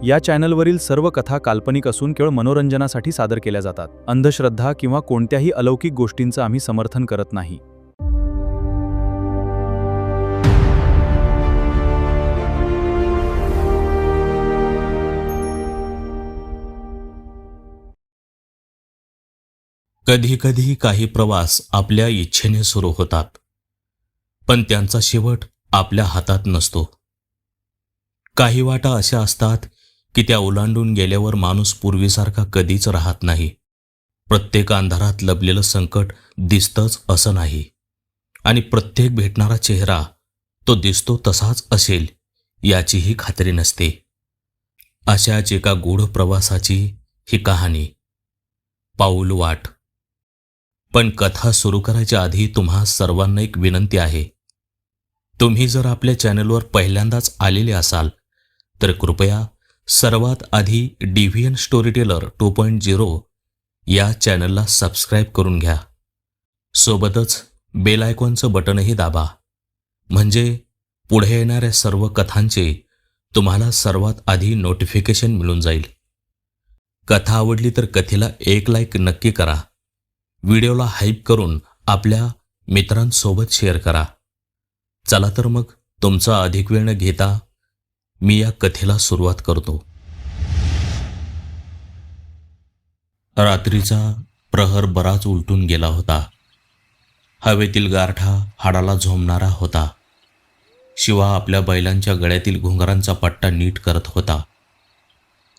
या चॅनलवरील सर्व कथा काल्पनिक असून केवळ मनोरंजनासाठी सादर केल्या जातात. अंधश्रद्धा किंवा कोणत्याही अलौकिक गोष्टींचं आम्ही समर्थन करत नाही. कधी-कधी काही प्रवास आपल्या इच्छेने सुरू होतात, पण त्यांचा शेवट आपल्या हातात नसतो. काही वाटा अशा असतात की त्या ओलांडून गेल्यावर माणूस पूर्वीसारखा कधीच राहत नाही. प्रत्येक अंधारात लपलेलं संकट दिसतंच असं नाही, आणि प्रत्येक भेटणारा चेहरा तो दिसतो तसाच असेल याचीही खात्री नसते. अशाच एका गूढ प्रवासाची ही कहाणी, पाऊल वाट. पण कथा सुरू करायच्या आधी तुम्हा सर्वांना एक विनंती आहे. तुम्ही जर आपल्या चॅनलवर पहिल्यांदाच आलेले असाल तर कृपया सर्वात आधी डिव्हियन स्टोरीटेलर 2.0 या चॅनलला सबस्क्राईब करून घ्या. सोबतच बेल आयकॉनचं बटनही दाबा, म्हणजे पुढे येणाऱ्या सर्व कथांचे तुम्हाला सर्वात आधी नोटिफिकेशन मिळून जाईल. कथा आवडली तर कथेला एक लाईक नक्की करा. व्हिडिओला हाईप करून आपल्या मित्रांसोबत शेअर करा. चला तर मग तुमचा अधिक वेळ न घेता मी या कथेला सुरुवात करतो. रात्रीचा प्रहर बराच उलटून गेला होता. हवेतील गारठा हाडाला झोंबणारा होता. शिवा आपल्या बैलांच्या गळ्यातील घुंगरांचा पट्टा नीट करत होता.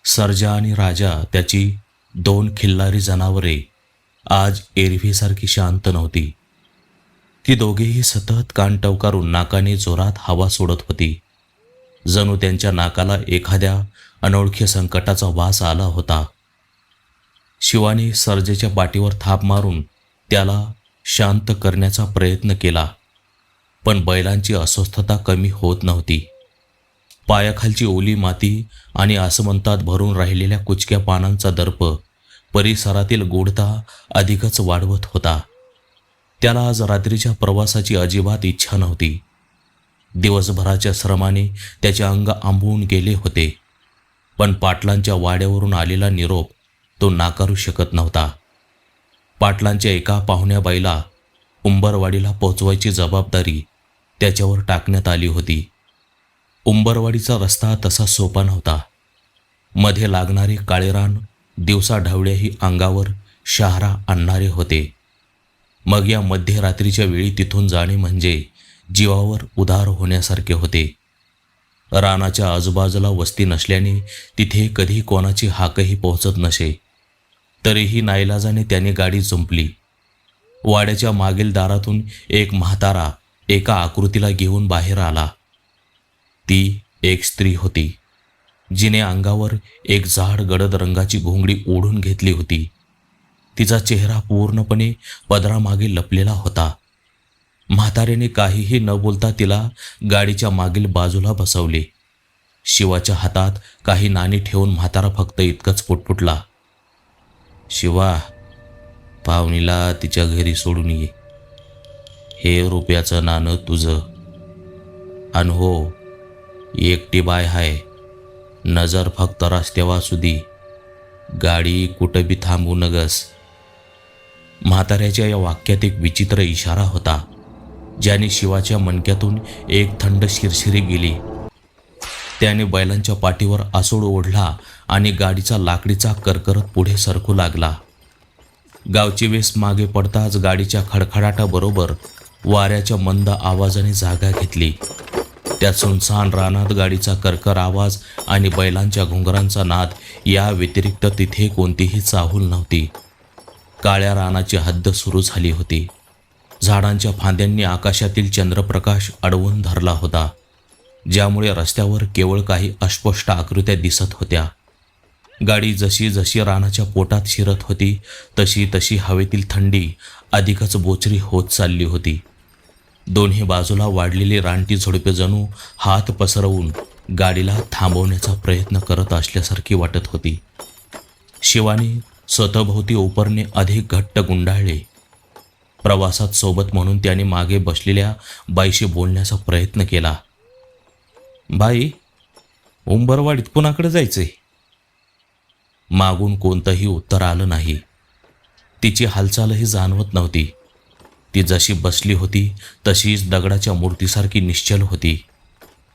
सर्जा आणि राजा, त्याची 2 खिल्लारी जनावरे, आज एरवीसारखी शांत नव्हती. ती दोघेही सतत कान टवकारून नाकाने जोरात हवा सोडत होती. जणू त्यांच्या नाकाला एखाद्या अनोळखी संकटाचा वास आला होता. शिवाने सर्जेच्या पाठीवर थाप मारून त्याला शांत करण्याचा प्रयत्न केला, पण बैलांची अस्वस्थता कमी होत नव्हती. पायाखालची ओली माती आणि आसमंतात भरून राहिलेल्या कुचक्या पानांचा दर्प परिसरातील गूढता अधिकच वाढवत होता. त्याला आज रात्रीच्या प्रवासाची अजिबात इच्छा नव्हती. दिवसभराच्या श्रमाने त्याचे अंग आंबून गेले होते, पण पाटलांच्या वाड्यावरून आलेला निरोप तो नाकारू शकत नव्हता. पाटलांच्या एका पाहुण्या बाईला उंबरवाडीला पोचवायची जबाबदारी त्याच्यावर टाकण्यात आली होती. उंबरवाडीचा रस्ता तसा सोपा नव्हता. मध्ये लागणारे काळे रान दिवसाढवळ्याही अंगावर शहारा आणणारे होते. मग या मध्यरात्रीच्या वेळी तिथून जाणे म्हणजे जीवावर उधार होण्यासारखे होते. रानाच्या आजूबाजूला वस्ती नसल्याने तिथे कधी कोणाची हाकही पोहोचत नसे. तरीही नाईलाजाने त्याने गाडी जुंपली. वाड्याच्या मागील दारातून एक म्हातारा एका आकृतीला घेऊन बाहेर आला. ती एक स्त्री होती, जिने अंगावर एक जाड गडद रंगाची घोंगडी ओढून घेतली होती. तिचा चेहरा पूर्णपणे पदरामागे लपलेला होता. म्हाताऱ्याने काहीही न बोलता तिला गाडीच्या मागील बाजूला बसवले. शिवाच्या हातात काही नाणी ठेवून म्हातारा फक्त इतकंच पुटपुटला, शिवा, पाहुणीला तिच्या घरी सोडून ये. हे रुपयाचं नाणं तुझं. अन हो, एकटी बाय हाय, नजर फक्त रस्त्यावर असू दे, गाडी कुठं बी थांबू नगस. म्हाताऱ्याच्या या वाक्यात एक विचित्र इशारा होता, ज्याने शिवाच्या मणक्यातून एक थंड शिरशिरी गेली. त्याने बैलांच्या पाठीवर आसूड ओढला आणि गाडीचा लाकडी चाक करकरत पुढे सरकू लागला. गावची वेस मागे पडताच गाडीच्या खडखडाटाबरोबर वाऱ्याच्या मंद आवाजाने जागा घेतली. त्या सुनसान रानात गाडीचा करकर आवाज आणि बैलांच्या घुंगरांचा नाद या व्यतिरिक्त तिथे कोणतीही चाहूल नव्हती. काळ्या रानाची हद्द सुरू झाली होती. झाडांच्या फांद्यांनी आकाशातील चंद्रप्रकाश अडवून धरला होता, ज्यामुळे रस्त्यावर केवळ काही अस्पष्ट आकृत्या दिसत होत्या. गाडी जशी जशी रानाच्या पोटात शिरत होती तशी तशी हवेतील थंडी अधिकच बोचरी होत चालली होती. दोन्ही बाजूला वाढलेली रानटी झुडपे जणू हात पसरवून गाडीला थांबवण्याचा प्रयत्न करत असल्यासारखी वाटत होती. शिवाने स्वतःभोवती उपरणे अधिक घट्ट गुंडाळले. प्रवासात सोबत म्हणून त्याने मागे बसलेल्या बाईशी बोलण्याचा प्रयत्न केला. बाई, उंबरवाडीत कुणाकडे जायचंय? मागून कोणतंही उत्तर आलं नाही. तिची हालचालही जाणवत नव्हती. ती जशी बसली होती तशीच दगडाच्या मूर्तीसारखी निश्चल होती.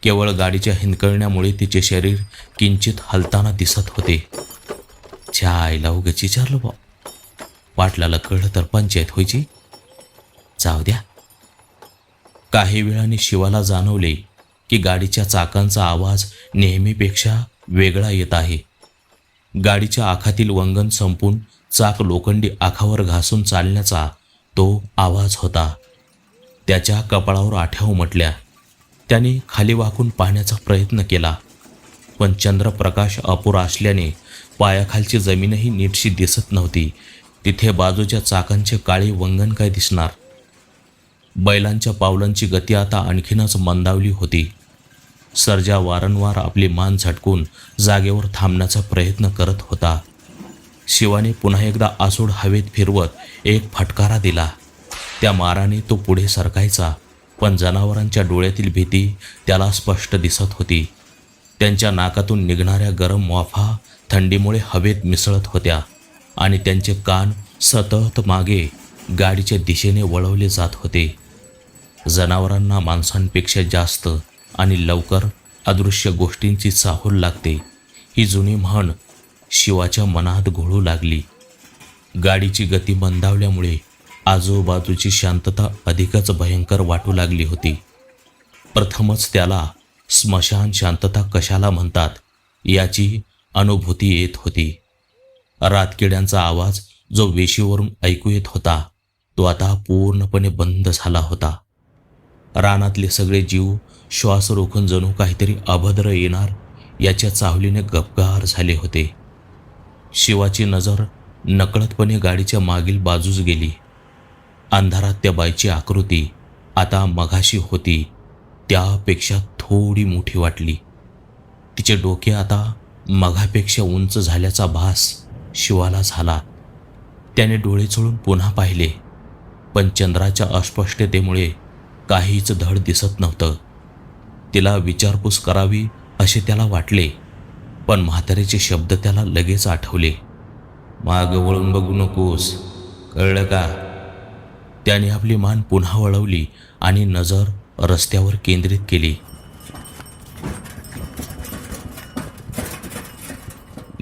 केवळ गाडीच्या हिंदकळण्यामुळे तिचे शरीर किंचित हलताना दिसत होते. च्या आईला उगाच विचारलं बा. पाटलाला कळलं तर पंचायत व्हायची. जाऊ द्या. काही वेळाने शिवाला जाणवले की गाडीच्या चाकांचा आवाज नेहमीपेक्षा वेगळा येत आहे. गाडीच्या आखातील वंगण संपून चाक लोखंडी आखावर घासून चालण्याचा तो आवाज होता. त्याच्या कपाळावर आठ्या उमटल्या. त्याने खाली वाकून पाहण्याचा प्रयत्न केला, पण चंद्रप्रकाश अपुरा असल्याने पायाखालची जमीनही नीटशी दिसत नव्हती. तिथे बाजूच्या चाकांचे काळे वंगण काय दिसणार. बैलांच्या पावलांची गती आता आणखीनच मंदावली होती. सर्जा वारंवार आपली मान झटकून जागेवर थांबण्याचा प्रयत्न करत होता. शिवाने पुन्हा एकदा आसूड हवेत फिरवत एक फटकारा दिला. त्या माराने तो पुढे सरकायचा, पण जनावरांच्या डोळ्यातील भीती त्याला स्पष्ट दिसत होती. त्यांच्या नाकातून निघणाऱ्या गरम वाफा थंडीमुळे हवेत मिसळत होत्या आणि त्यांचे कान सतत मागे गाडीच्या दिशेने वळवले जात होते. जनावरांना माणसांपेक्षा जास्त आणि लवकर अदृश्य गोष्टींची चाहूल लागते, ही जुनी म्हण शिवाच्या मनात घोळू लागली. गाडीची गती मंदावल्यामुळे आजूबाजूची शांतता अधिकच भयंकर वाटू लागली होती. प्रथमच त्याला स्मशान शांतता कशाला म्हणतात याची अनुभूती येत होती. रातकिड्यांचा आवाज जो वेशीवरून ऐकू येत होता तो आता पूर्णपणे बंद झाला होता. रानातले सगळे जीव श्वास रोखून जणू काहीतरी अभद्र येणार याच्या चाहूलीने गपगार झाले होते. शिवाची नजर नकळतपणे गाडीच्या मागील बाजूस गेली. अंधारात त्या बाईची आकृती आता मघाशी होती त्यापेक्षा थोडी मोठी वाटली. तिचे डोके आता मघापेक्षा उंच झाल्याचा भास शिवाला झाला. त्याने डोळे चोळून पुन्हा पाहिले, पण चंद्राच्या अस्पष्टतेमुळे काहीच धड दिसत नव्हतं. तिला विचारपूस करावी असे त्याला वाटले, पण म्हातारीचे शब्द त्याला लगेच आठवले. माग वळून बघू नकोस, कळलं का? त्याने आपली मान पुन्हा वळवली आणि नजर रस्त्यावर केंद्रित केली.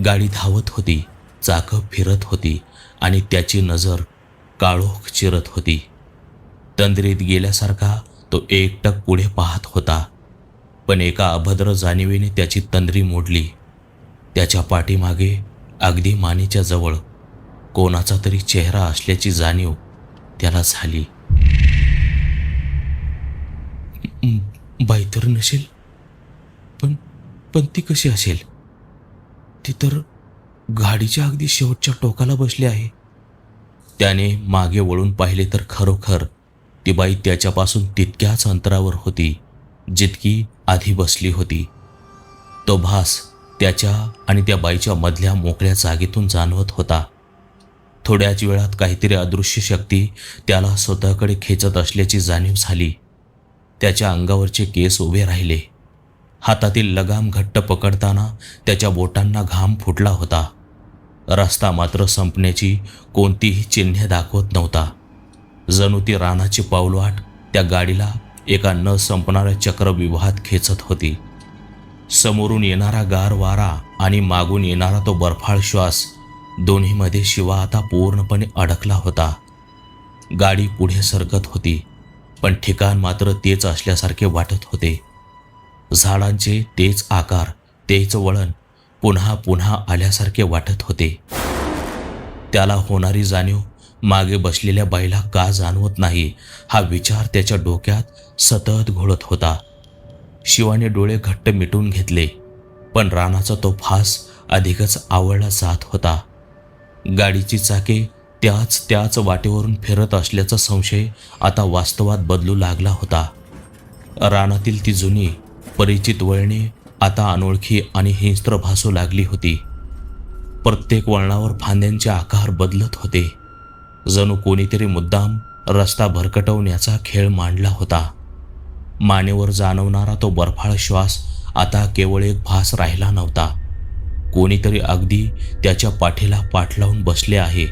गाडी धावत होती, चाकं फिरत होती आणि त्याची नजर काळोख चिरत होती. तंद्रीत गेल्यासारखा तो एकटक पुढे पाहत होता, पण एका अभद्र जाणीवेने त्याची तंद्री मोडली. त्याच्या पाठीमागे अगदी मानेच्या जवळ कोणाचा तरी चेहरा असल्याची जाणीव त्याला झाली. बाई तर नसेल, पण ती कशी असेल? ती तर गाडीच्या अगदी शेवटच्या टोकाला बसली आहे. त्याने मागे वळून पाहिले तर खरोखर ती बाई त्याच्यापासून तितक्याच अंतरावर होती जितकी आधी बसली होती. तो भास त्याच्या आणि त्या बाईच्या मधल्या मोकळ्या जागेतून जाणवत होता. थोड्याच वेळात काहीतरी अदृश्य शक्ती त्याला स्वतःकडे खेचत असल्याची जाणीव झाली. त्याच्या अंगावरचे केस उभे राहिले. हातातील लगाम घट्ट पकडताना त्याच्या बोटांना घाम फुटला होता. रस्ता मात्र संपण्याची कोणतीही चिन्हे दाखवत नव्हता. जणू ती रानाची पाऊलवाट त्या गाडीला एका न संपणाऱ्या चक्रव्यूहात खेचत होती. समोरून येणारा गार वारा आणि मागून येणारा तो बर्फाळ श्वास, दोन्हीमध्ये शिवा आता पूर्णपणे अडकला होता. गाडी पुढे सरकत होती, पण ठिकाण मात्र तेच असल्यासारखे वाटत होते. झाडांचे तेच आकार, तेच वळण पुन्हा पुन्हा आल्यासारखे वाटत होते. त्याला होणारी जाणीव मागे बसलेल्या बाईला का जाणवत नाही हा विचार त्याच्या डोक्यात सतत घोळत होता. शिवाने डोळे घट्ट मिटून घेतले, पण रानाचा तो फास अधिकच आवळला जात होता. गाडीची चाके त्याच वाटेवरून फिरत असल्याचा संशय आता वास्तवात बदलू लागला होता. रानातील ती जुनी परिचित वळणे आता अनोळखी आणि हिंस्त्र भासू लागली होती. प्रत्येक वळणावर फांद्यांचे आकार बदलत होते. जणू कोणीतरी मुद्दाम रस्ता भरकटवण्याचा खेळ मांडला होता. मानेवर जाणवणारा तो बर्फाळ श्वास आता केवळ एक भास राहिला नव्हता. कोणीतरी अगदी त्याच्या पाठीला पाठ लावून बसले आहे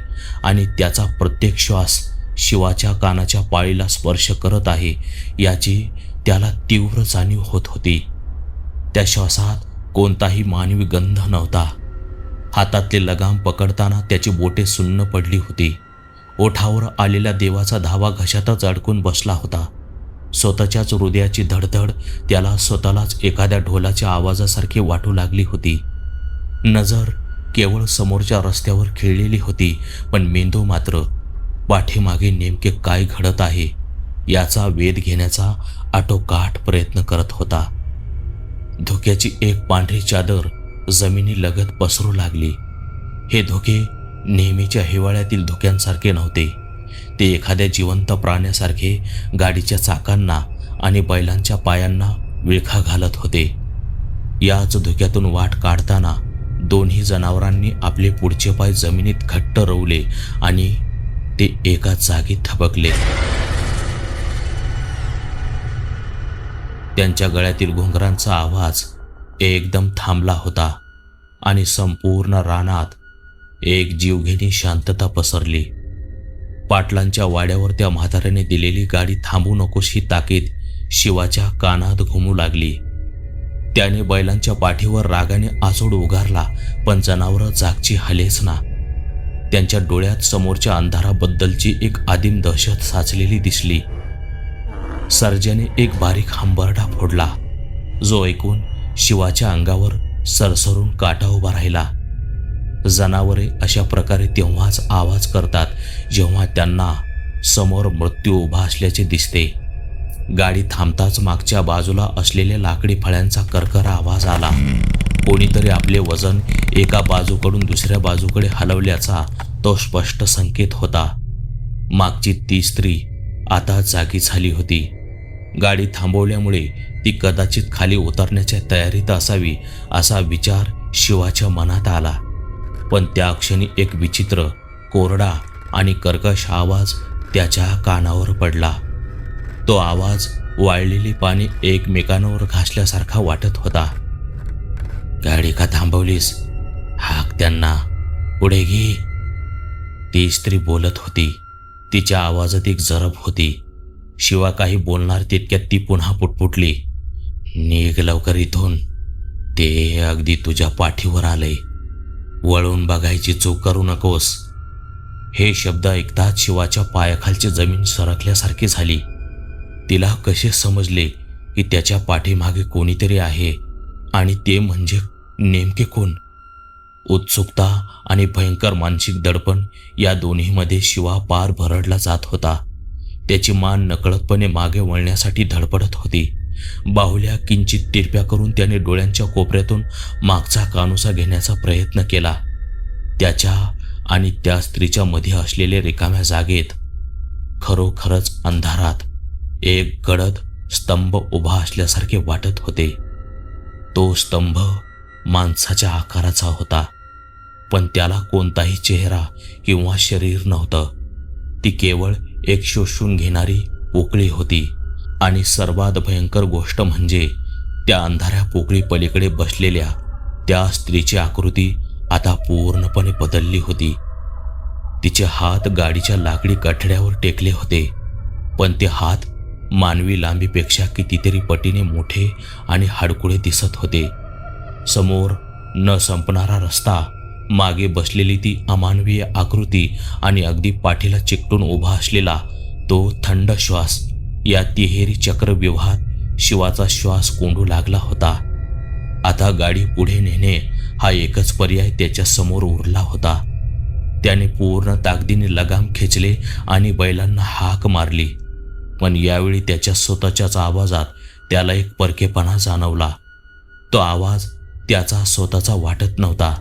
आणि त्याचा प्रत्येक श्वास शिवाच्या कानाच्या पाळीला स्पर्श करत आहे याची त्याला तीव्र जाणीव होत होती. त्या श्वासात कोणताही मानवी गंध नव्हता. हातातले लगाम पकडताना त्याची बोटे सुन्न पडली होती. ओठावर आलेल्या देवाचा धावा घशातच अडकून बसला होता. स्वतःच्याच हृदयाची धडधड त्याला स्वतःलाच एखाद्या ढोलाच्या आवाजासारखी वाटू लागली होती. नजर केवळ समोरच्या रस्त्यावर खिळलेली होती, पण मेंदू मात्र पाठीमागे नेमके काय घडत आहे याचा वेध घेण्याचा आटोकाट प्रयत्न करत होता. धुक्याची एक पांढरी चादर जमिनीलगत पसरू लागली. हे धुके नेहमीच्या हिवाळ्यातील धुक्यांसारखे नव्हते. ते एखाद्या जिवंत प्राण्यासारखे गाडीच्या चाकांना आणि बैलांच्या पायांना विळखा घालत होते. याच धुक्यातून वाट काढताना दोन्ही जनावरांनी आपले पुढचे पाय जमिनीत घट्ट रोवले आणि ते एका जागी थबकले. त्यांच्या गळ्यातील घुंगरांचा आवाज एकदम थांबला होता आणि संपूर्ण रानात एक जीवघेणी शांतता पसरली. पाटलांच्या वाड्यावर त्या म्हाताऱ्याने दिलेली गाडी थांबू नकोस ही ताकीद शिवाच्या कानात घुमू लागली. त्याने बैलांच्या पाठीवर रागाने आसूड उगारला, पण जनावरं जागची हलेच ना. त्यांच्या डोळ्यात समोरच्या अंधाराबद्दलची एक आदिम दहशत साचलेली दिसली. सर्जाने एक बारीक हंबरडा फोडला, जो ऐकून शिवाच्या अंगावर सरसरून काटा उभा राहिला. जनावरे अशा प्रकारे तेव्हाच आवाज करतात जेव्हा त्यांना समोर मृत्यू उभा असल्याचे दिसते. गाडी थांबताच मागच्या बाजूला असलेल्या लाकडी फळ्यांचा करकरा आवाज आला. कोणीतरी आपले वजन एका बाजूकडून दुसऱ्या बाजूकडे हलवल्याचा तो स्पष्ट संकेत होता. मागची ती स्त्री आता जागी झाली होती. गाडी थांबवल्यामुळे ती कदाचित खाली उतरण्याच्या तयारीत असावी असा विचार शिवाच्या मनात आला. पण त्या क्षणी एक विचित्र, कोरडा आणि कर्कश आवाज त्याच्या कानावर पडला. तो आवाज वाळलेली पाने एकमेकांवर घासल्यासारखा वाटत होता. गाडी का थांबवलीस? हाक त्यांना, पुढे घे. ती स्त्री बोलत होती. तिच्या आवाजात एक जरब होती. शिवा काही बोलणार तितक्यात ती पुन्हा पुटपुटली, निघ लवकर इथून. ते अगदी तुझ्या पाठीवर आलंय. वळून बघायची चूक करू नकोस. हे शब्द ऐकताच शिवाच्या पायाखालची जमीन सरकल्यासारखी झाली. तिला कसे समजले की त्याच्या पाठीमागे कोणीतरी आहे, आणि ते म्हणजे नेमके कोण? उत्सुकता आणि भयंकर मानसिक दडपण या दोन्हीमध्ये शिवा पार भरडला जात होता. त्याची मान नकळतपणे मागे वळण्यासाठी धडपडत होती. बाहुल्या किंचित तिरप्या करून त्याने डोळ्यांच्या कोपऱ्यातून मागचा कानुसा घेण्याचा प्रयत्न केला. त्याच्या आणि त्या स्त्रीच्या मध्ये असलेल्या रिकाम्या जागेत खरोखरच अंधारात एक गडद स्तंभ उभा असल्यासारखे वाटत होते. तो स्तंभ माणसाच्या आकाराचा होता, पण त्याला कोणताही चेहरा किंवा शरीर नव्हतं. ती केवळ एक शोषून घेणारी पोकळी होती. आणि सर्वात भयंकर गोष्ट म्हणजे त्या अंधाऱ्या पोकळी पलीकडे बसलेल्या त्या स्त्रीची आकृती आता पूर्णपणे बदलली होती. तिचे हात गाडीच्या लाकडी कठड्यावर टेकले होते, पण ते हात मानवी लांबीपेक्षा कितीतरी पटीने मोठे आणि हाडकुळे दिसत होते. समोर न संपणारा रस्ता, मागे बसलेली ती अमानवीय आकृती आणि अगदी पाठीला चिकटून उभा असलेला तो थंड श्वास, या तिहेरी चक्रव्यूहात शिवाचा श्वास कोंडू लागला होता. आता गाडी पुढे नेणे हा एकच पर्याय त्याच्या समोर उरला होता. त्याने पूर्ण ताकदीने लगाम खेचले आणि बैलांना हाक मारली, पण यावेळी त्याच्या स्वतःच्याच आवाजात त्याला एक परकेपणा जाणवला. तो आवाज त्याचा स्वतःचा वाटत नव्हता.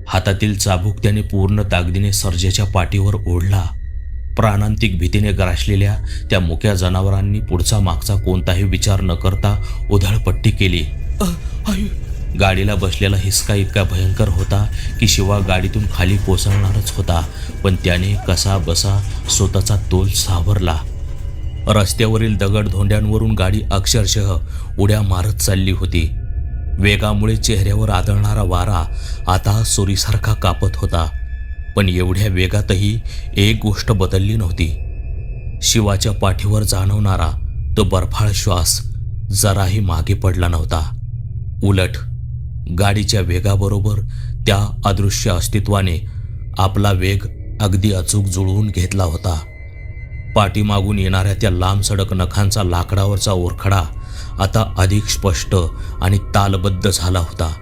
हातातील चाबूक त्याने पूर्ण ताकदीने सर्जाच्या पाठीवर ओढला. प्राणांतिक भीतीने ग्रासलेल्या त्या मुक्या जनावरांनी पुढचा मागचा कोणताही विचार न करता उधळपट्टी केली. गाडीला बसलेला हिसका इतका भयंकर होता की शिवा गाडीतून खाली कोसळणारच होता, पण त्याने कसा बसा स्वतःचा तोल सावरला. रस्त्यावरील दगड धोंड्यांवरून गाडी अक्षरशः उड्या मारत चालली होती. वेगामुळे चेहऱ्यावर आदळणारा वारा आता सुरीसारखा कापत होता. पण एवढ्या वेगातही एक गोष्ट बदलली नव्हती. शिवाच्या पाठीवर जाणवणारा तो बर्फाळ श्वास जराही मागे पडला नव्हता. उलट गाडीच्या वेगाबरोबर त्या अदृश्य अस्तित्वाने आपला वेग अगदी अचूक जुळवून घेतला होता. पाठीमागून येणाऱ्या त्या लांबसडक नखांचा लाकडावरचा ओरखडा आता अधिक स्पष्ट आणि तालबद्ध झाला होता.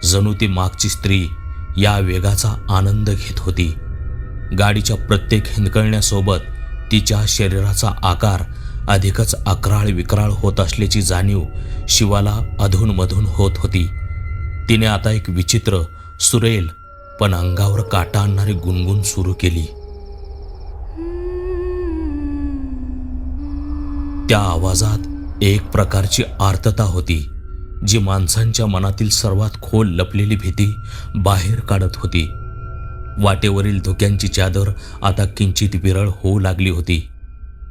जणू ती मागची स्त्री या वेगाचा आनंद घेत होती. गाडीच्या प्रत्येक हिंदकळण्यासोबत तिच्या शरीराचा आकार अधिकच अकराळ विक्राळ होत असल्याची जाणीव शिवाला अधूनमधून होत होती. तिने आता एक विचित्र, सुरेल पण अंगावर काटा आणणारी गुणगुण सुरू केली. त्या आवाजात एक प्रकारची आर्तता होती, जी माणसांच्या मनातील सर्वात खोल लपलेली भीती बाहेर काढत होती. वाटेवरील धुक्यांची चादर आता किंचित विरळ होऊ लागली होती.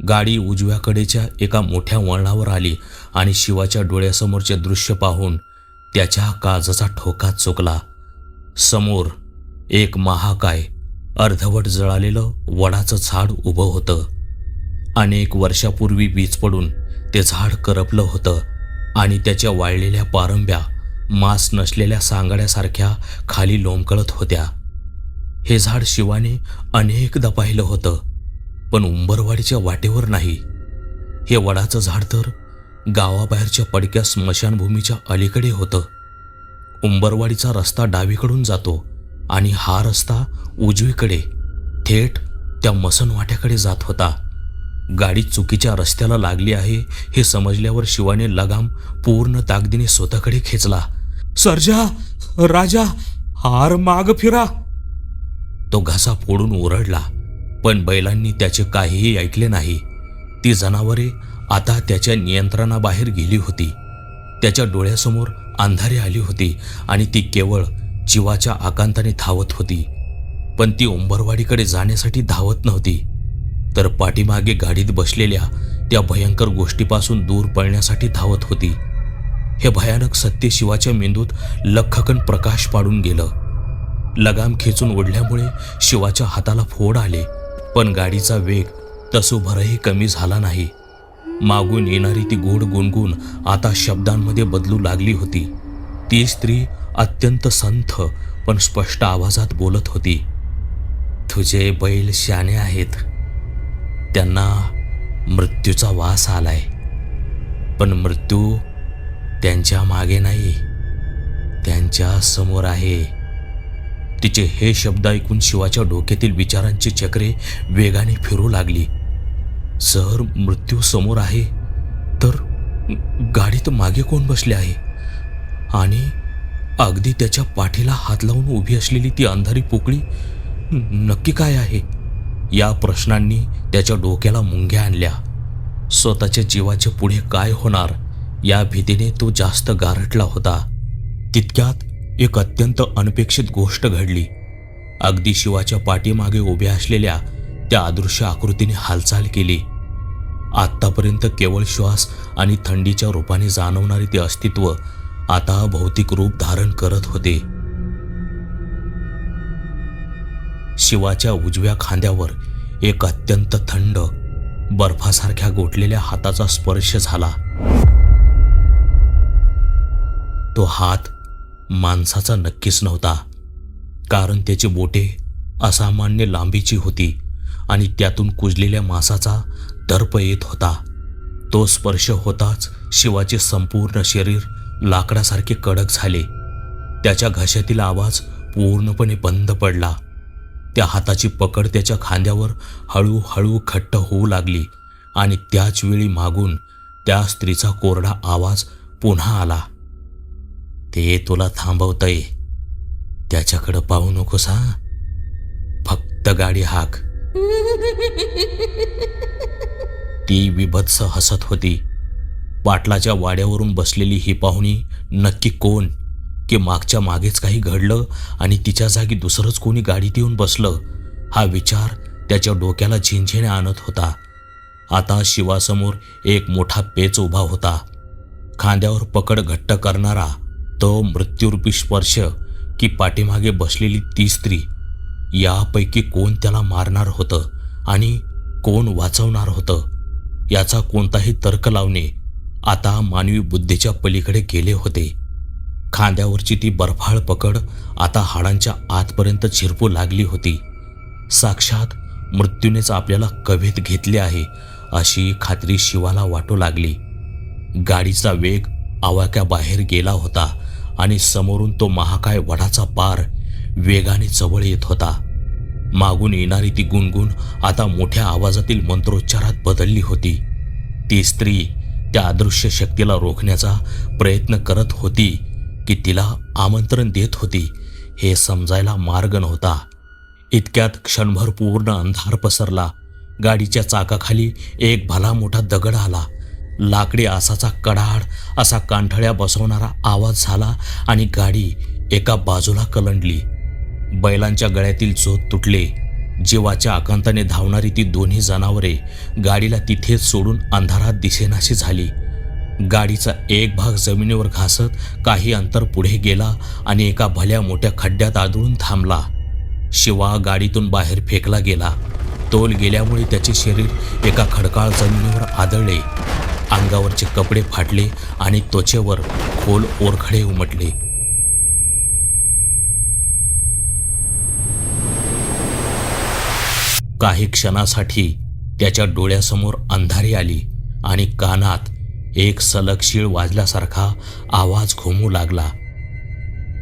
गाडी उजव्याकडेच्या एका मोठ्या वळणावर आली आणि शिवाच्या डोळ्यासमोरचे दृश्य पाहून त्याच्या काळजाचा ठोका चुकला. समोर एक महाकाय, अर्धवट जळालेलं वडाचं झाड उभं होतं. अनेक वर्षापूर्वी वीज पडून ते झाड करपलं होतं आणि त्याच्या वाळलेल्या पारंब्या मांस नसलेल्या सांगाड्यासारख्या खाली लोंबकळत होत्या. हे झाड शिवाने अनेकदा पाहिलं होतं, पण उंबरवाडीच्या वाटेवर नाही. हे वडाचं झाड तर गावाबाहेरच्या पडक्या स्मशानभूमीच्या अलीकडे होतं. उंबरवाडीचा रस्ता डावीकडून जातो आणि हा रस्ता उजवीकडे थेट त्या मसनवाट्याकडे जात होता. गाडी चुकीच्या रस्त्याला लागली आहे हे समजल्यावर शिवाने लगाम पूर्ण ताकदीने स्वतःकडे खेचला. सर्जा, राजा, हार माग फिरा. तो घसा फोडून ओरडला, पण बैलांनी त्याचे काहीही ऐकले नाही. ती जनावरे आता त्याच्या नियंत्रणाबाहेर गेली होती. त्याच्या डोळ्यासमोर अंधारी आली होती आणि ती केवळ जीवाच्या आकांताने धावत होती. पण ती उंबरवाडीकडे जाण्यासाठी धावत नव्हती, तर पाठीमागे गाडीत बसलेल्या त्या भयंकर गोष्टीपासून दूर पळण्यासाठी धावत होती. हे भयानक सत्य शिवाच्या मेंदूत लख्खकन प्रकाश पाडून गेलं. लगाम खेचून ओढल्यामुळे शिवाच्या हाताला फोड आले, पण गाडीचा वेग तसूभरही कमी झाला नाही. मागून येणारी ती गोड गुणगुण आता शब्दांमध्ये बदलू लागली होती. ती स्त्री अत्यंत संथ पण स्पष्ट आवाजात बोलत होती. तुझे बैल शहाणे आहेत, त्यांना मृत्यूचा वास आलाय, पण मृत्यू त्यांच्या मागे नाही, त्यांच्या समोर आहे. तिचे हे शब्द ऐकून शिवाच्या डोक्यातील विचारांची चक्रे वेगाने फिरू लागली. जर मृत्यू समोर आहे तर गाडीत मागे कोण बसले आहे, आणि अगदी त्याच्या पाठीला हात लावून उभी असलेली ती अंधारी पोकळी नक्की काय आहे? या प्रश्नांनी त्याच्या डोक्याला मुंग्या आणल्या. स्वतःच्या जीवाच्या पुढे काय होणार या भीतीने तो जास्त गारठला होता. तितक्यात एक अत्यंत अनपेक्षित गोष्ट घडली. अगदी शिवाच्या पाठीमागे उभ्या असलेल्या त्या अदृश्य आकृतीने हालचाल केली. आत्तापर्यंत केवळ श्वास आणि थंडीच्या रूपाने जाणवणारे ते अस्तित्व आता भौतिक रूप धारण करत होते. शिवाच्या उजव्या खांद्यावर एक अत्यंत थंड, बर्फासारख्या गोठलेल्या हाताचा स्पर्श झाला. तो हात माणसाचा नक्कीच नव्हता, कारण त्याची बोटे असामान्य लांबीची होती आणि त्यातून कुजलेल्या मांसाचा दर्प येत होता. तो स्पर्श होताच शिवाचे संपूर्ण शरीर लाकडासारखे कडक झाले. त्याच्या घशातील आवाज पूर्णपणे बंद पडला. त्या हाताची पकड त्याच्या खांद्यावर हळूहळू घट्ट होऊ लागली आणि त्याच वेळी मागून त्या स्त्रीचा कोरडा आवाज पुन्हा आला. ते तुला थांबवतंय, त्याच्याकडे पाहू नकोस हा, फक्त गाडी हाक. ती विभत्स हसत होती. पाटलाच्या वाड्यावरून बसलेली ही पाहुणी नक्की कोण? की मागच्या मागेच काही घडलं आणि तिच्या जागी दुसरंच कोणी गाडीत येऊन बसलं? हा विचार त्याच्या डोक्याला झिंझिण्या आणत होता. आता शिवासमोर एक मोठा पेच उभा होता. खांद्यावर पकड घट्ट करणारा तो मृत्यूरूपी स्पर्श की पाठीमागे बसलेली ती स्त्री, यापैकी कोण त्याला मारणार होतं आणि कोण वाचवणार होतं याचा कोणताही तर्क लावणे आता मानवी बुद्धीच्या पलीकडे गेले होते. खांद्यावरची ती बर्फाळ पकड आता हाडांच्या आतपर्यंत झिरपू लागली होती. साक्षात मृत्यूनेच आपल्याला कवेत घेतले आहे अशी खात्री शिवाला वाटू लागली. गाडीचा वेग आवाक्याबाहेर गेला होता आणि समोरून तो महाकाय वडाचा पार वेगाने जवळ येत होता. मागून येणारी ती गुणगुण आता मोठ्या आवाजातील मंत्रोच्चारात बदलली होती. ती स्त्री त्या अदृश्य शक्तीला रोखण्याचा प्रयत्न करत होती की तिला आमंत्रण देत होती हे समजायला मार्ग नव्हता. इतक्यात क्षणभर पूर्ण अंधार पसरला. गाडीच्या चाकाखाली एक भला मोठा दगड आला. लाकडी आसाचा कडाड असा कानठळ्या बसवणारा आवाज झाला आणि गाडी एका बाजूला कलंडली. बैलांच्या गळ्यातील झोत तुटले. जीवाच्या आकांताने धावणारी ती दोन्ही जनावरे गाडीला तिथेच सोडून अंधारात दिसेनाशी झाली. गाडीचा एक भाग जमिनीवर घासत काही अंतर पुढे गेला आणि एका भल्या मोठ्या खड्ड्यात आदळून थांबला. शिवा गाडीतून बाहेर फेकला गेला. तोल गेल्यामुळे त्याचे शरीर एका खडकाळ जमिनीवर आदळले. अंगावरचे कपडे फाटले आणि त्वचेवर खोल ओरखडे उमटले. काही क्षणासाठी त्याच्या डोळ्यासमोर अंधारी आली आणि कानात एक सलग शीळ वाजल्यासारखा आवाज घुमू लागला.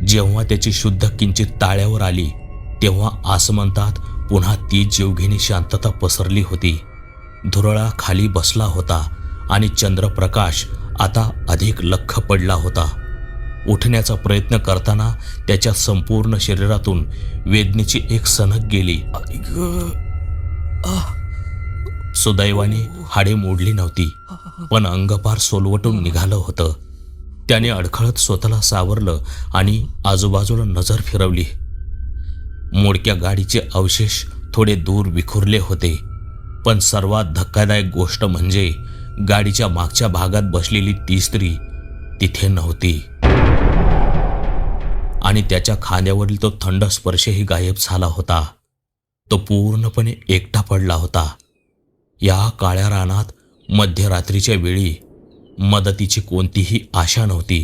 जेव्हा त्याची शुद्ध किंचित ताळ्यावर आली तेव्हा आसमंतात पुन्हा ती जीवघेणी शांतता पसरली होती. धुरळा खाली बसला होता आणि चंद्रप्रकाश आता अधिक लख्ख पडला होता. उठण्याचा प्रयत्न करताना त्याच्या संपूर्ण शरीरातून वेदनेची एक सनक गेली. सुदैवाने हाडे मोडली नव्हती, पण अंगपार सोलवटून निघालं होतं. त्याने अडखळत स्वतःला सावरलं आणि आजूबाजूला नजर फिरवली. मोडक्या गाडीचे अवशेष थोडे दूर विखुरले होते, पण सर्वात धक्कादायक गोष्ट म्हणजे गाडीच्या मागच्या भागात बसलेली ती स्त्री तिथे नव्हती आणि त्याच्या खांद्यावरील तो थंड स्पर्शही गायब झाला होता. तो पूर्णपणे एकटा पडला होता. या काळ्या रानात मध्यरात्रीच्या वेळी मदतीची कोणतीही आशा नव्हती.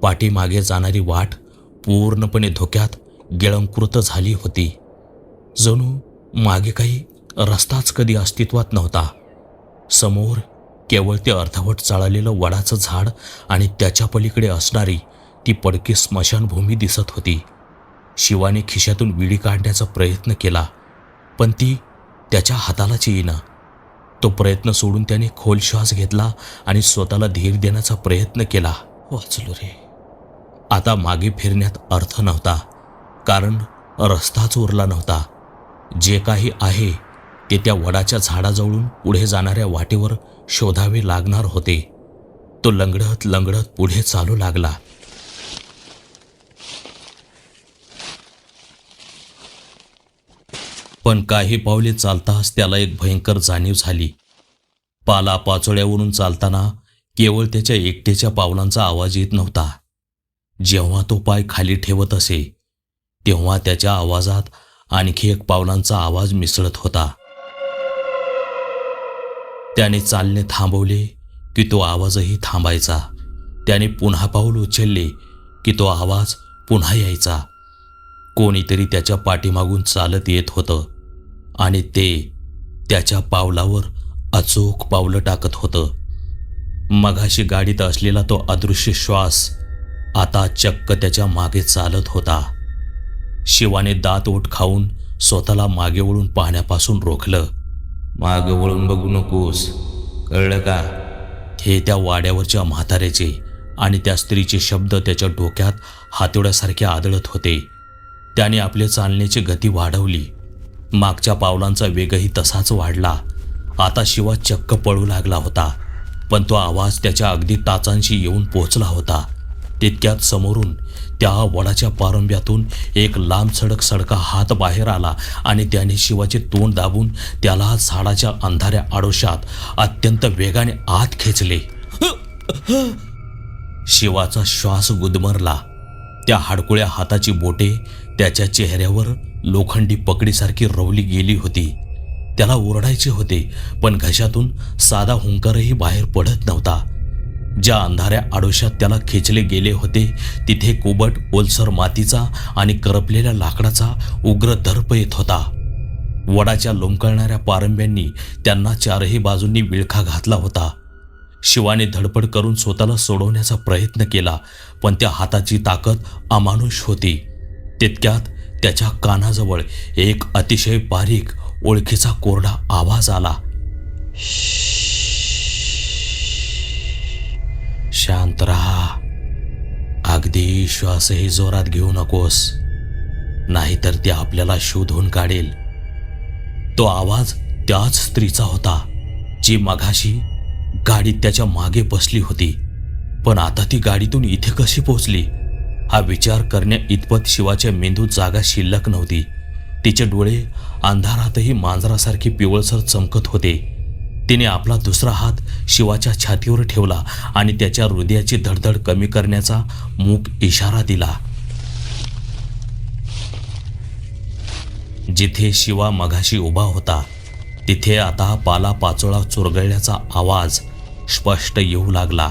पाठीमागे जाणारी वाट पूर्णपणे धोक्यात गिळंकृत झाली होती. जणू मागे काही रस्ताच कधी अस्तित्वात नव्हता. समोर केवळ ते अर्धवट चाळलेलं वडाचं झाड आणि त्याच्या पलीकडे असणारी ती पडकी स्मशानभूमी दिसत होती. शिवाने खिशातून विडी काढण्याचा प्रयत्न केला, पण ती त्याच्या हातालाच येईना. तो प्रयत्न सोडून त्याने खोल श्वास घेतला आणि स्वतःला धीर देण्याचा प्रयत्न केला. वाचलो रे. आता मागे फिरण्यात अर्थ नव्हता, कारण रस्ताच उरला नव्हता. जे काही आहे ते त्या वडाच्या झाडाजवळून पुढे जाणाऱ्या वाटेवर शोधावे लागणार होते. तो लंगडत लंगडत पुढे चालू लागला. पण काही पावले चालताच त्याला एक भयंकर जाणीव झाली. पाला पाचोळ्यावरून चालताना केवळ त्याच्या एकट्याच्या पावलांचा आवाज येत नव्हता. जेव्हा तो पाय खाली ठेवत असे तेव्हा त्याच्या आवाजात आणखी एक पावलांचा आवाज मिसळत होता. त्याने चालणे थांबवले की तो आवाजही थांबायचा. त्याने पुन्हा पाऊल उचलले की तो आवाज पुन्हा यायचा. कोणीतरी त्याच्या पाठीमागून चालत येत होतं आणि ते त्याच्या पावलावर अचूक पावलं टाकत होतं. मगाशी गाडीत असलेला तो अदृश्य श्वास आता चक्क त्याच्या मागे चालत होता. शिवाने दात ओठ खाऊन स्वतःला मागे वळून पाहण्यापासून रोखलं. मागे वळून बघू नकोस, कळलं का? हे त्या वाड्यावरच्या म्हाताऱ्याचे आणि त्या स्त्रीचे शब्द त्याच्या डोक्यात हातोड्यासारखे आदळत होते. त्याने आपल्या चालण्याची गती वाढवली. मागच्या पावलांचा वेगही तसाच वाढला. आता शिवा चक्क पळू लागला होता, पण तो आवाज त्याच्या अगदी टाचांशी येऊन पोहोचला होता. तितक्यात समोरून त्या वडाच्या पारंब्यातून एक लांब सडका हात बाहेर आला आणि त्याने शिवाचे तोंड दाबून त्याला झाडाच्या अंधाऱ्या आडोशात अत्यंत वेगाने आत खेचले. शिवाचा श्वास गुदमरला. त्या हाडकुळ्या हाताची बोटे त्याच्या चेहऱ्यावर लोखंडी पकडीसारखी रोवली गेली होती. त्याला ओरडायचे होते, पण घशातून साधा हुंकारही बाहेर पडत नव्हता. ज्या अंधाऱ्या आडोशात त्याला खेचले गेले होते तिथे कोबट ओलसर मातीचा आणि करपलेल्या लाकडाचा उग्र दर्प येत होता. वडाच्या लोंबकळणाऱ्या पारंब्यांनी त्यांना चारही बाजूंनी विळखा घातला होता. शिवाने धडपड करून स्वतःला सोडवण्याचा प्रयत्न केला, पण त्या हाताची ताकद अमानुष होती. तितक्यात त्याच्या कानाजवळ एक अतिशय बारीक ओळखीचा कोरडा आवाज आला. शांत राहा. अगदी श्वासही जोरात घेऊ नकोस, नाहीतर ते आपल्याला शोधून काढेल. तो आवाज त्याच स्त्रीचा होता जी मघाशी गाडीत त्याच्या मागे बसली होती. पण आता ती गाडीतून इथे कशी पोहोचली हा विचार करण्या इतपत शिवाच्या मेंदूत जागा शिल्लक नव्हती. तिचे डोळे अंधारातही मांजरासारखे पिवळसर चमकत होते. तिने आपला दुसरा हात शिवाच्या छातीवर ठेवला आणि त्याच्या हृदयाची धडधड कमी करण्याचा मूक इशारा दिला. जिथे शिवा मघाशी उभा होता तिथे आता पाला पाचोळा चुरगळल्याचा आवाज स्पष्ट येऊ लागला.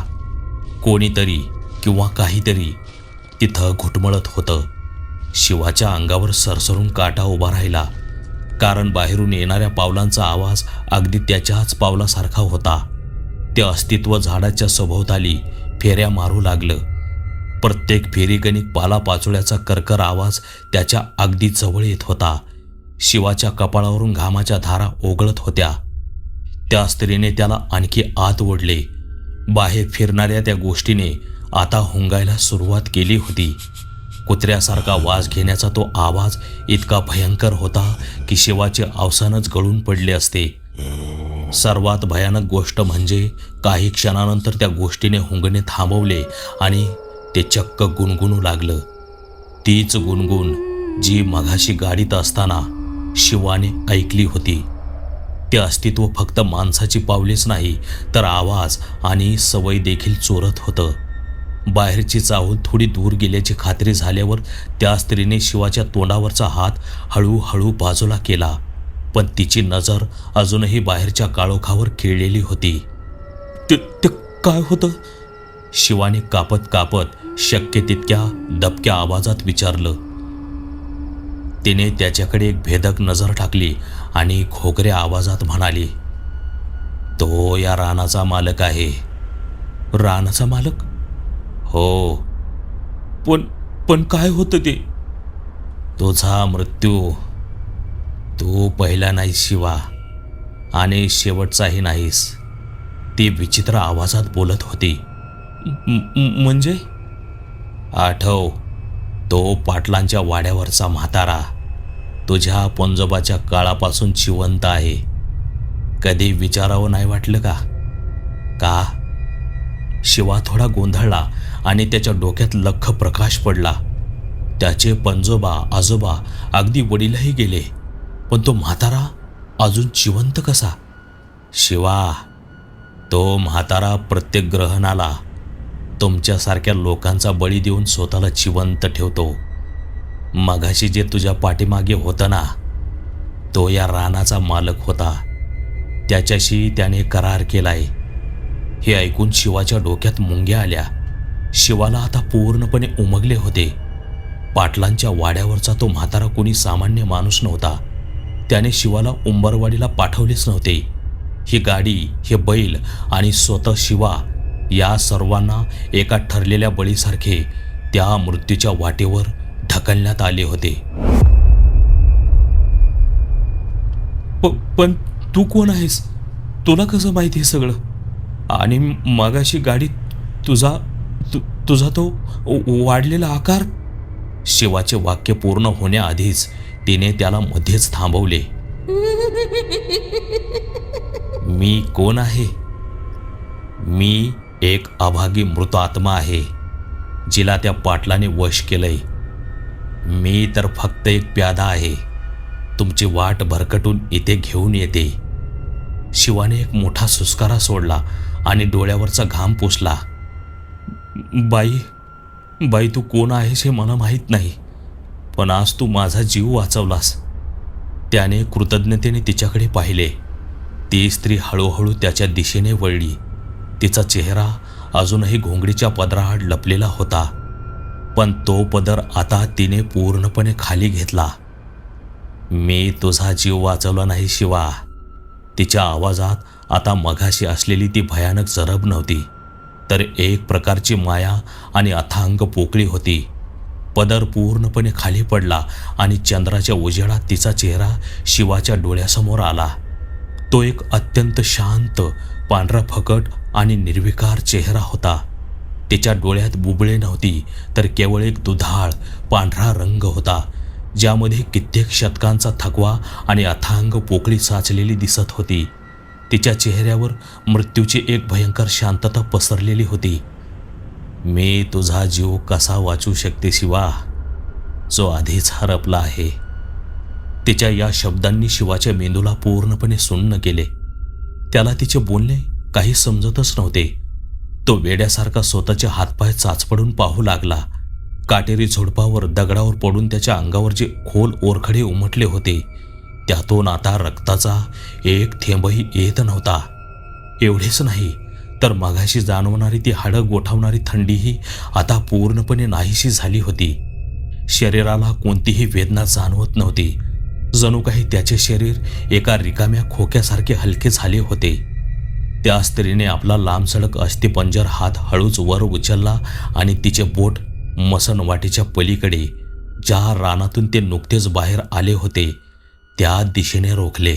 कोणीतरी किंवा काहीतरी तिथं घुटमळत होतं. शिवाच्या अंगावर सरसरून काटा उभा राहिला, कारण बाहेरून येणाऱ्या पावलांचा आवाज अगदी त्याच्याच पावलासारखा होता. ते अस्तित्व झाडाच्या सभोवताली फेऱ्या मारू लागलं. प्रत्येक फेरीगणिक पालापाचोळ्याचा करकर आवाज त्याच्या अगदी जवळ येत होता. शिवाच्या कपाळावरून घामाच्या धारा ओघळत होत्या. त्या स्त्रीने त्याला आणखी आत ओढले. बाहेर फिरणाऱ्या त्या गोष्टीने आता हुंगायला सुरुवात केली होती. कुत्र्यासारखा वास घेण्याचा तो आवाज इतका भयंकर होता की शिवाचे अवसानच गळून पडले असते. सर्वात भयानक गोष्ट म्हणजे काही क्षणानंतर त्या गोष्टीने हुंगणे थांबवले आणि ते चक्क गुणगुणू लागलं. तीच गुणगुण जी मघाशी गाडीत असताना शिवाने ऐकली होती. ते अस्तित्व फक्त माणसाची पावलेच नाही तर आवाज आणि सवय देखील चोरत होतं. बाहेरची चाहूल थोडी दूर गेल्याची खात्री झाल्यावर त्या स्त्रीने शिवाच्या तोंडावरचा हात हळूहळू बाजूला केला, पण तिची नजर अजूनही बाहेरच्या काळोखावर खिळलेली होती. ते काय होतं? शिवाने कापत कापत शक्य तितक्या दबक्या आवाजात विचारलं. तिने त्याच्याकडे एक भेदक नजर टाकली आणि खोकऱ्या आवाजात म्हणाली, तो या रानाचा मालक आहे. रानाचा मालक? हो. पण काय होतं ते? तुझा मृत्यू. तू पहिला नाहीस शिवा आणि शेवटचाही नाहीस. ती विचित्र आवाजात बोलत होती. म्हणजे? आठव, तो पाटलांच्या वाड्यावरचा म्हातारा तुझ्या पंजोबाच्या काळापासून जिवंत आहे. कधी विचारावं नाही वाटलं का? का? शिवा थोडा गोंधळला आणि त्याच्या डोक्यात लख्ख प्रकाश पडला. त्याचे पंजोबा आजोबा अगदी वडीलही गेले, पण तो म्हातारा अजून जिवंत कसा? शिवा, तो म्हातारा प्रत्येक ग्रहणाला तुमच्यासारख्या लोकांचा बळी देऊन स्वतःला जिवंत ठेवतो. मघाशी जे तुझ्या पाठीमागे होतं ना, तो या रानाचा मालक होता. त्याच्याशी त्याने करार केलाय. हे ऐकून शिवाच्या डोक्यात मुंग्या आल्या. शिवाला आता पूर्णपणे उमगले होते. पाटलांच्या वाड्यावरचा तो म्हातारा कोणी सामान्य माणूस नव्हता. त्याने शिवाला उंबरवाडीला पाठवलेच नव्हते. ही गाडी, हे बैल आणि स्वतः शिवा या सर्वांना एका ठरलेल्या बळीसारखे त्या मृत्यूच्या वाटेवर ढकलण्यात आले होते. पण तू कोण आहेस? तुला कसं माहिती हे सगळं? आणि मगाशी गाडीत तुझा तो वाढलेला आकार? शिवाचे वाक्य पूर्ण होण्याआधीच तिने त्याला मध्येच थांबवले. मी कोण आहे? मी एक अभागी मृत आत्मा आहे जिला त्या पाटलाने वश केलंय. मी तर फक्त एक प्यादा आहे. तुमची वाट भरकटून इथे घेऊन येते. शिवाने एक मोठा सुस्कारा सोडला आणि डोळ्यावरचा घाम पुसला. बाई बाई तू कोण आहेस हे मला माहीत नाही, पण आज तू माझा जीव वाचवलास. त्याने कृतज्ञतेने तिच्याकडे पाहिले. ती स्त्री हळूहळू त्याच्या दिशेने वळली. तिचा चेहरा अजूनही घोंगडीच्या पदराआड लपलेला होता, पण तो पदर आता तिने पूर्णपणे खाली घेतला. मी तुझा जीव वाचवला नाही शिवा. तिच्या आवाजात आता मघाशी असलेली ती भयानक जरब नव्हती, तर एक प्रकारची माया आणि अथांग पोकळी होती. पदर पूर्णपणे खाली पडला आणि चंद्राच्या उजेडात तिचा चेहरा शिवाच्या डोळ्यासमोर आला. तो एक अत्यंत शांत, पांढरा फकट आणि निर्विकार चेहरा होता. तिच्या डोळ्यात बुबळे नव्हती, तर केवळ एक दुधाळ पांढरा रंग होता, ज्यामध्ये कित्येक शतकांचा थकवा आणि अथांग पोकळी साचलेली दिसत होती. तिच्या चेहऱ्यावर मृत्यूची एक भयंकर शांतता पसरलेली होती. मी तुझा जीव कसा वाचू शकते शिवा, जो आधीच हरपला आहे. तिच्या या शब्दांनी शिवाच्या मेंदूला पूर्णपणे सुन्न केले. त्याला तिचे बोलणे काही समजतच नव्हते. तो वेड्यासारखा स्वतःचे हातपाय चाचपडून पाहू लागला. काटेरी झुडपावर, दगडावर पडून त्याच्या अंगावर जे खोल ओरखडे उमटले होते, त्यातून आता रक्ताचा एक थेंबही येत नव्हता. एवढेच नाही, तर मघाशी जाणवणारी ती हाडं गोठावणारी थंडीही आता पूर्णपणे नाहीशी झाली होती. शरीराला कोणतीही वेदना जाणवत नव्हती. जणू काही त्याचे शरीर एका रिकाम्या खोक्यासारखे हलके झाले होते. त्या स्त्रीने आपला लांबसडक अस्थिपंजर हात हळूच वर उचलला आणि तिचे बोट मसणवाटीच्या पलीकडे, ज्या रानातून ते नुकतेच बाहेर आले होते, त्या दिशेने रोखले.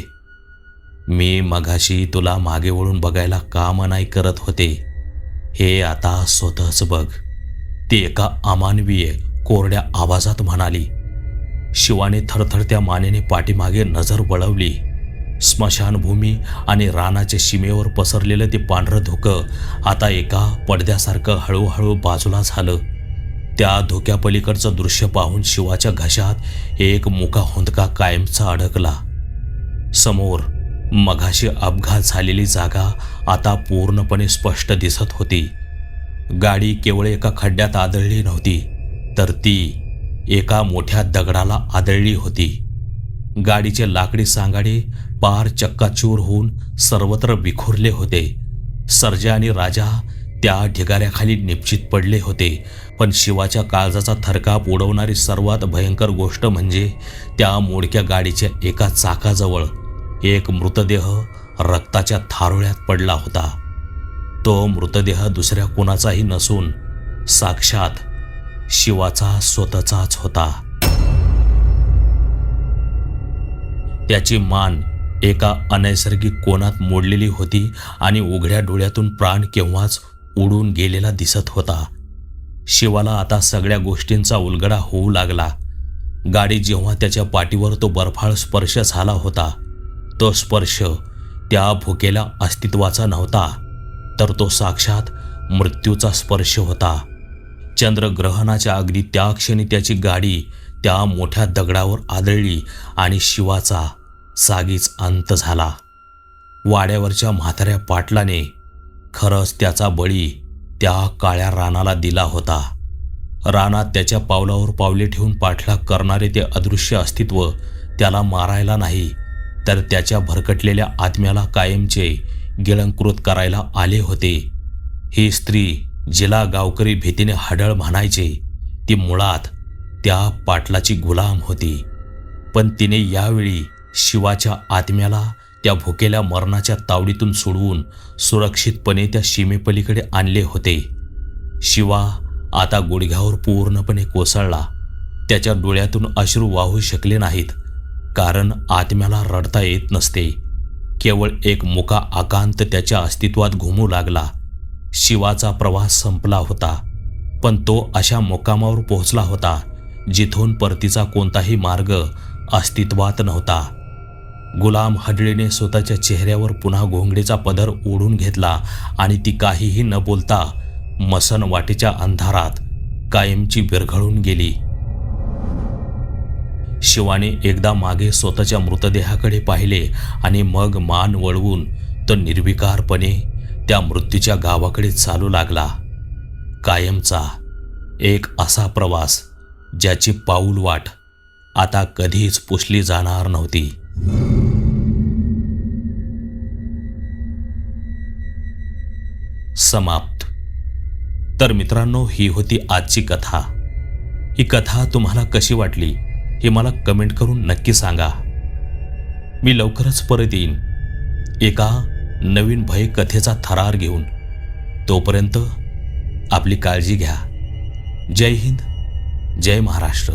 मी मघाशी तुला मागे वळून बघायला का मनाई करत होते, हे आता स्वतःच बघ, ती एका अमानवीय कोरड्या आवाजात म्हणाली. शिवाने थरथरत्या मानेने पाठीमागे नजर वळवली. स्मशानभूमी आणि रानाच्या सीमेवर पसरलेलं ते पांढरं धुकं आता एका पडद्यासारखं हळूहळू बाजूला झालं. त्या धोक्यापलीकडचं दृश्य पाहून शिवाच्या घशात एक मुका हुंदका कायमचा अडकला. समोर मघाशी अपघात झालेली जागा आता पूर्णपणे स्पष्ट दिसत होती. गाडी केवळ एका खड्ड्यात आदळली नव्हती, तर ती एका मोठ्या दगडाला आदळली होती. गाडीचे लाकडी सांगाडे पार चक्काचूर होऊन सर्वत्र विखुरले होते. सर्जा आणि राजा त्या ढिगाऱ्याखाली निपचित पडले होते. पण शिवाच्या काळजाचा थरकाप उडवणारी सर्वात भयंकर गोष्ट म्हणजे त्या मोडक्या गाडीच्या एका चाकाजवळ एक मृतदेह रक्ताच्या थारोळ्यात पडला होता. तो मृतदेह दुसऱ्या कुणाचाही नसून साक्षात शिवाचा स्वतःचाच होता. त्याची मान एका अनैसर्गिक कोनात मोडलेली होती आणि उघड्या डोळ्यातून प्राण केव्हाच उडून गेलेला दिसत होता. शिवाला आता सगळ्या गोष्टींचा उलगडा होऊ लागला. गाडी जेव्हा त्याच्या पाठीवर तो बर्फाळ स्पर्श झाला होता, तो स्पर्श त्या भुकेल्या अस्तित्वाचा नव्हता, तर तो साक्षात मृत्यूचा स्पर्श होता. चंद्रग्रहणाच्या अगदी त्या क्षणी त्याची गाडी त्या मोठ्या दगडावर आदळली आणि शिवाचा जागीच अंत झाला. वाड्यावरच्या म्हाताऱ्या पाटलाने खरंच त्याचा बळी त्या काळ्या रानाला दिला होता. रानात त्याच्या पावलावर पावले ठेवून पाठलाग करणारे ते अदृश्य अस्तित्व त्याला मारायला नाही, तर त्याच्या भरकटलेल्या आत्म्याला कायमचे गिळंकृत करायला आले होते. ही स्त्री, जिला गावकरी भीतीने हडळ म्हणायचे, ती मुळात त्या पाटलाची गुलाम होती. पण तिने यावेळी शिवाच्या आत्म्याला त्या भुकेल्या मरणाच्या तावडीतून सोडवून सुरक्षितपणे त्या सीमेपलीकडे आणले होते. शिवा आता गुडघ्यावर पूर्णपणे कोसळला. त्याच्या डोळ्यातून अश्रू वाहू शकले नाहीत, कारण आत्म्याला रडता येत नसते. केवळ एक मुका आकांत त्याच्या अस्तित्वात घुमू लागला. शिवाचा प्रवास संपला होता, पण तो अशा मुक्कामावर पोहोचला होता जिथून परतीचा कोणताही मार्ग अस्तित्वात नव्हता. गुलाम हडळीने स्वतःच्या चेहऱ्यावर पुन्हा घोंगडीचा पदर ओढून घेतला आणि ती काहीही न बोलता मसणवाटीच्या अंधारात कायमची विरघळून गेली. शिवाने एकदा मागे स्वतःच्या मृतदेहाकडे पाहिले आणि मग मान वळवून तो निर्विकारपणे त्या मृत्यूच्या गावाकडे चालू लागला. कायमचा एक असा प्रवास ज्याची पाऊल वाट आता कधीच पुसली जाणार नव्हती. समाप्त. तर मित्रांनो, ही होती आजची कथा. ही कथा तुम्हाला कशी वाटली हे मला कमेंट करून नक्की सांगा. मी लवकरच परत येईन एका नवीन भय कथेचा थरार घेऊन. तोपर्यंत आपली काळजी घ्या. जय हिंद, जय महाराष्ट्र.